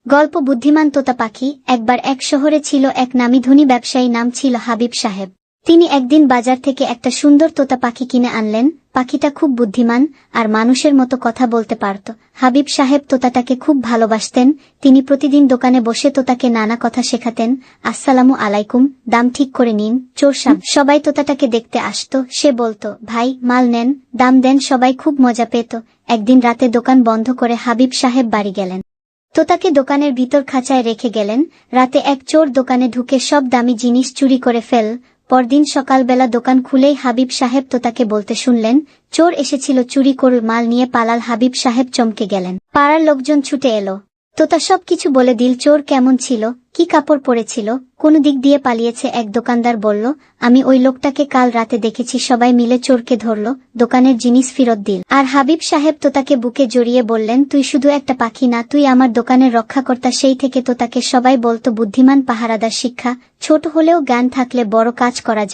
গল্প বুদ্ধিমান তোতা পাখি। একবার এক শহরে ছিল এক নামী ধনী ব্যবসায়ী, নাম ছিল হাবিব সাহেব। তিনি একদিন বাজার থেকে একটা সুন্দর তোতা পাখি কিনে আনলেন। পাখিটা খুব বুদ্ধিমান আর মানুষের মতো কথা বলতে পারত। হাবিব সাহেব তোতাটাকে খুব ভালোবাসতেন। তিনি প্রতিদিন দোকানে বসে তোতাকে নানা কথা শেখাতেন। আসসালামু আলাইকুম, দাম ঠিক করে নিন, চোর সাহেব। সবাই তোতাটাকে দেখতে আসত। সে বলতো, ভাই মাল নেন, দাম দেন। সবাই খুব মজা পেত। একদিন রাতে দোকান বন্ধ করে হাবিব সাহেব বাড়ি গেলেন। তোতাকে দোকানের ভিতর খাঁচায় রেখে গেলেন। রাতে এক চোর দোকানে ঢুকে সব দামি জিনিস চুরি করে ফেল। পরদিন সকালবেলা দোকান খুলেই হাবিব সাহেব তোতাকে বলতে শুনলেন, চোর এসেছিল, চুরি করে মাল নিয়ে পালাল। হাবিব সাহেব চমকে গেলেন। পাড়ার লোকজন ছুটে এলো। তোতা সবকিছু বলে দিল, চোর কেমন ছিল, কি কাপড় পরেছিল, কোন দিক দিয়ে পালিয়েছে। এক দোকানদার বলল, আমি ওই লোকটাকে কাল রাতে দেখেছি। সবাই মিলে চোরকে ধরল, দোকানের জিনিস ফেরত দিল। আর হাবিব সাহেব তোতাকে বুকে জড়িয়ে বললেন, তুই শুধু একটা পাখি না, তুই আমার দোকানের রক্ষাকর্তা। সেই থেকে তোতাকে সবাই বলতো বুদ্ধিমান পাহারাদার। শিক্ষা, ছোট হলেও জ্ঞান থাকলে বড় কাজ করা যায়।